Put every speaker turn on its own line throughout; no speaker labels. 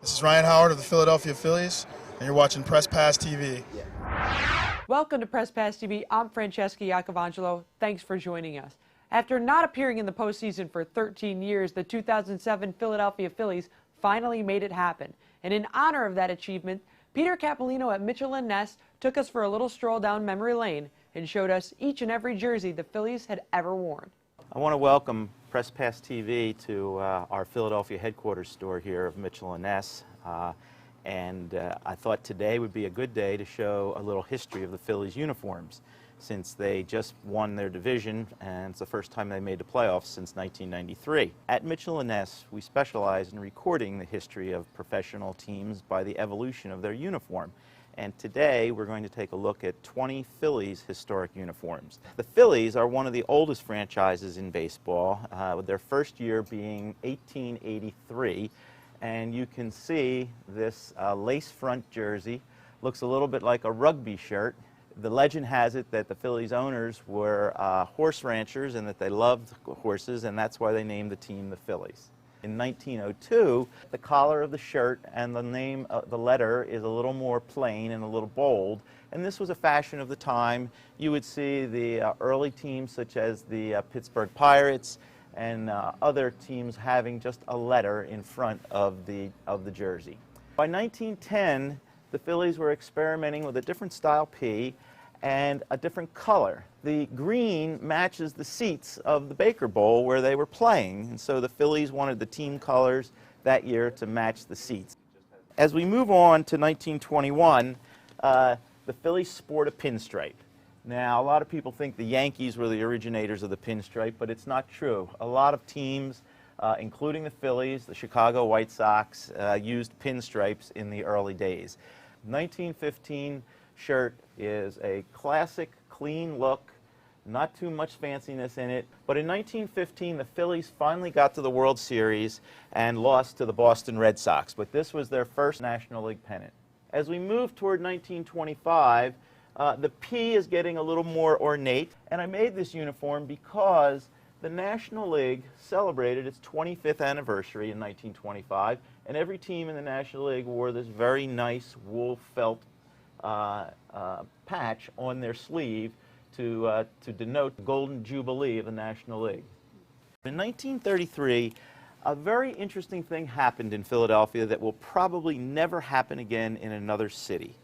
This is Ryan Howard of the Philadelphia Phillies, and you're watching Press Pass TV.
Welcome to Press Pass TV. I'm Francesca Iacovangelo. Thanks for joining us. After not appearing in the postseason for 13 years, the 2007 Philadelphia Phillies finally made it happen. And in honor of that achievement, Peter Capolino at Mitchell and Ness took us for a little stroll down memory lane and showed us each and every jersey the Phillies had ever worn.
I want to welcome Press Pass TV to our Philadelphia headquarters store here of Mitchell and Ness. I thought today would be a good day to show a little history of the Phillies uniforms, since they just won their division and it's the first time they made the playoffs since 1993. At Mitchell and Ness, we specialize in recording the history of professional teams by the evolution of their uniform. And today we're going to take a look at 20 Phillies historic uniforms. The Phillies are one of the oldest franchises in baseball, with their first year being 1883. And you can see this lace front jersey. Looks a little bit like a rugby shirt. The legend has it that the Phillies owners were horse ranchers and that they loved horses, and that's why they named the team the Phillies. In 1902, the collar of the shirt and the name, the letter is a little more plain and a little bold, and this was a fashion of the time. You would see the early teams such as the Pittsburgh Pirates and other teams having just a letter in front of the jersey. By 1910, the Phillies were experimenting with a different style P and a different color. The green matches the seats of the Baker Bowl where they were playing, and so the Phillies wanted the team colors that year to match the seats. As we move on to 1921, the Phillies sport a pinstripe. Now, a lot of people think the Yankees were the originators of the pinstripe, but it's not true. A lot of teams, including the Phillies, the Chicago White Sox, used pinstripes in the early days. 1915 shirt is a classic, clean look, not too much fanciness in it. But in 1915, the Phillies finally got to the World Series and lost to the Boston Red Sox. But this was their first National League pennant. As we move toward 1925, the P is getting a little more ornate. And I made this uniform because the National League celebrated its 25th anniversary in 1925. And every team in the National League wore this very nice wool felt patch on their sleeve to denote the Golden Jubilee of the National League. In 1933, a very interesting thing happened in Philadelphia that will probably never happen again in another city.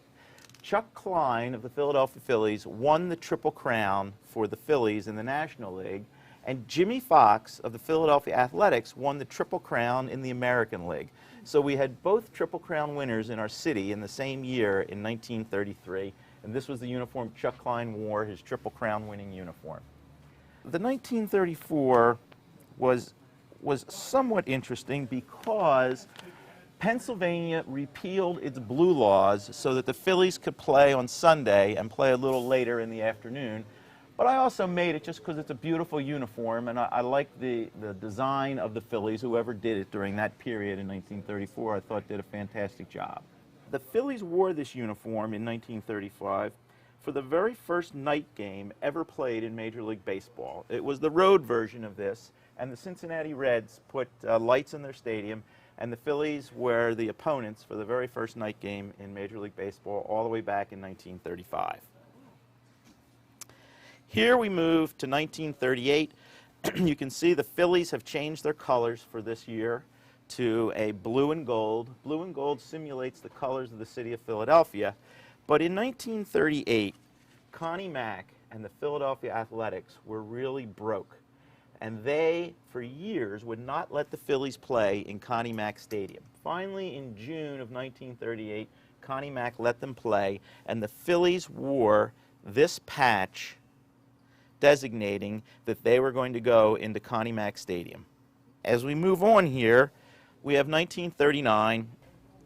Chuck Klein of the Philadelphia Phillies won the Triple Crown for the Phillies in the National League, and Jimmy Fox of the Philadelphia Athletics won the Triple Crown in the American League. So we had both Triple Crown winners in our city in the same year in 1933, and this was the uniform Chuck Klein wore, his Triple Crown winning uniform. The 1934 was somewhat interesting because Pennsylvania repealed its blue laws so that the Phillies could play on Sunday and play a little later in the afternoon. But I also made it just because it's a beautiful uniform, and I like the design of the Phillies. Whoever did it during that period in 1934, I thought did a fantastic job. The Phillies wore this uniform in 1935 for the very first night game ever played in Major League Baseball. It was the road version of this, and the Cincinnati Reds put lights in their stadium, and the Phillies were the opponents for the very first night game in Major League Baseball all the way back in 1935. Here we move to 1938. You can see the Phillies have changed their colors for this year to a blue and gold. Blue and gold simulates the colors of the city of Philadelphia. But in 1938, Connie Mack and the Philadelphia Athletics were really broke. And they, for years, would not let the Phillies play in Connie Mack Stadium. Finally, in June of 1938, Connie Mack let them play, and the Phillies wore this patch designating that they were going to go into Connie Mack Stadium. As we move on here, we have 1939.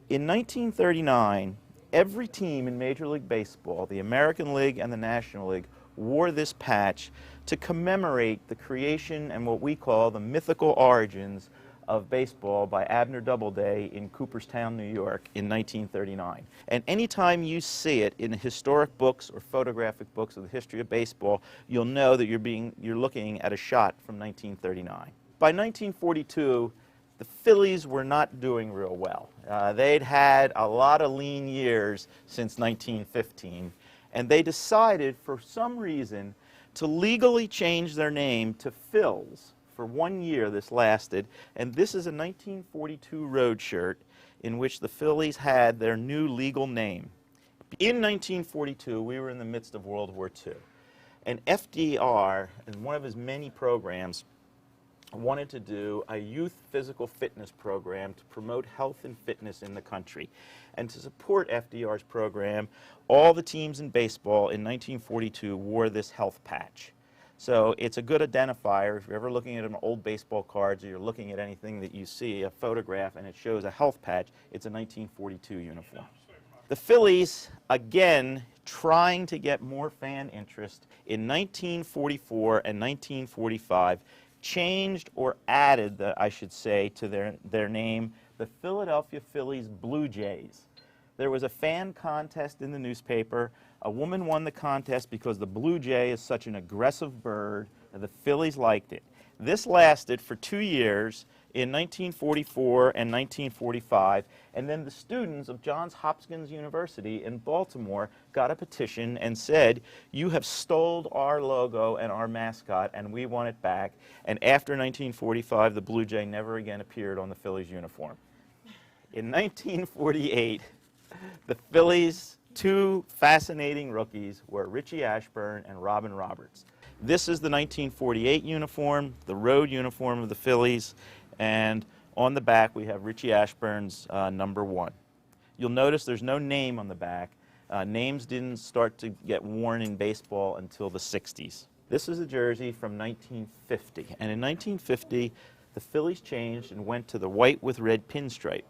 In 1939, every team in Major League Baseball, the American League and the National League, wore this patch to commemorate the creation and what we call the mythical origins of baseball by Abner Doubleday in Cooperstown, New York in 1939. And anytime you see it in historic books or photographic books of the history of baseball, you'll know that you're looking at a shot from 1939. By 1942, the Phillies were not doing real well. They'd had a lot of lean years since 1915, and they decided for some reason to legally change their name to Phils. For 1 year this lasted, and this is a 1942 road shirt in which the Phillies had their new legal name. In 1942, we were in the midst of World War II, and FDR, in one of his many programs, wanted to do a youth physical fitness program to promote health and fitness in the country. And to support FDR's program, all the teams in baseball in 1942 wore this health patch. So it's a good identifier. If you're ever looking at an old baseball cards or you're looking at anything that you see, a photograph, and it shows a health patch, it's a 1942 uniform. The Phillies, again, trying to get more fan interest, in 1944 and 1945, changed or added, I should say, to their name, the Philadelphia Phillies Blue Jays. There was a fan contest in the newspaper. A woman won the contest because the blue jay is such an aggressive bird, and the Phillies liked it. This lasted for 2 years in 1944 and 1945, and then the students of Johns Hopkins University in Baltimore got a petition and said, "You have stole our logo and our mascot, and we want it back." And after 1945, the blue jay never again appeared on the Phillies uniform. In 1948, the Phillies' two fascinating rookies were Richie Ashburn and Robin Roberts. This is the 1948 uniform, the road uniform of the Phillies, and on the back we have Richie Ashburn's number 1. You'll notice there's no name on the back. Names didn't start to get worn in baseball until the 60s. This is a jersey from 1950, and in 1950 the Phillies changed and went to the white with red pinstripe.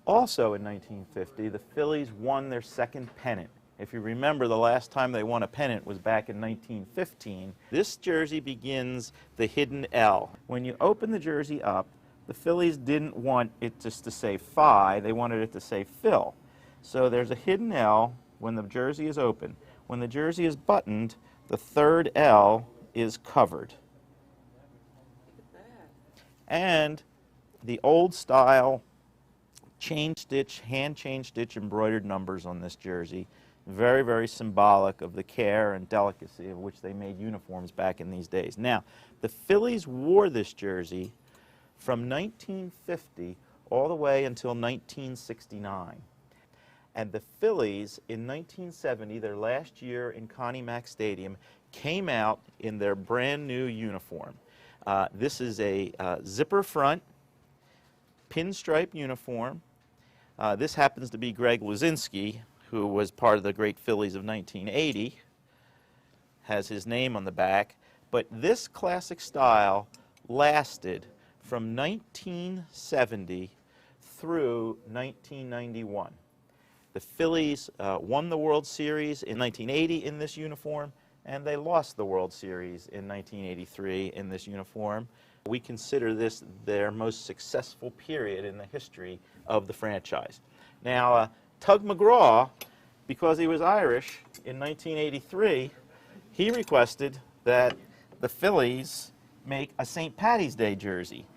Also in 1950, the Phillies won their second pennant. If you remember, the last time they won a pennant was back in 1915. This jersey begins the hidden L. When you open the jersey up, the Phillies didn't want it just to say Phi, they wanted it to say Phil. So there's a hidden L when the jersey is open. When the jersey is buttoned, the third L is covered. And the old style chain stitch, hand chain stitch embroidered numbers on this jersey. Very, very symbolic of the care and delicacy of which they made uniforms back in these days. Now, the Phillies wore this jersey from 1950 all the way until 1969. And the Phillies, in 1970, their last year in Connie Mack Stadium, came out in their brand new uniform. This is a zipper front, pinstripe uniform. This happens to be Greg Luzinski, who was part of the great Phillies of 1980, has his name on the back. But this classic style lasted from 1970 through 1991. The Phillies won the World Series in 1980 in this uniform, and they lost the World Series in 1983 in this uniform. We consider this their most successful period in the history of the franchise. Now, Tug McGraw, because he was Irish in 1983, he requested that the Phillies make a St. Paddy's Day jersey.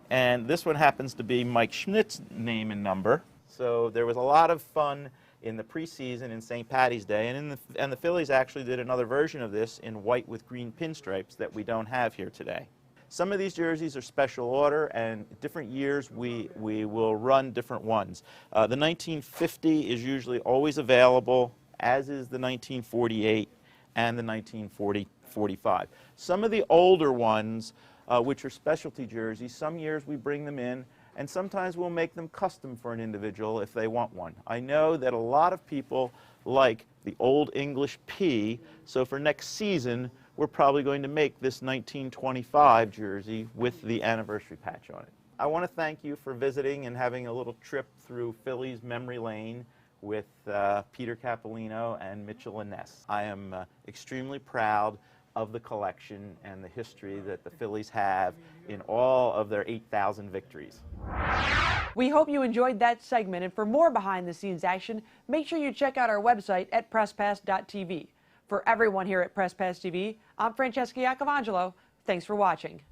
And this one happens to be Mike Schmidt's name and number. So there was a lot of fun in the preseason in St. Paddy's Day, and the Phillies actually did another version of this in white with green pinstripes that we don't have here today. Some of these jerseys are special order, and different years we will run different ones. The 1950 is usually always available, as is the 1948 and the 1945. Some of the older ones, which are specialty jerseys, some years we bring them in, and sometimes we'll make them custom for an individual if they want one. I know that a lot of people like the Old English P, so for next season, we're probably going to make this 1925 jersey with the anniversary patch on it. I want to thank you for visiting and having a little trip through Phillies memory lane with Peter Capolino and Mitchell and Ness. I am extremely proud of the collection and the history that the Phillies have in all of their 8,000 victories.
We hope you enjoyed that segment, and for more behind-the-scenes action, make sure you check out our website at presspass.tv. For everyone here at Press Pass TV, I'm Francesca Iacovangelo. Thanks for watching.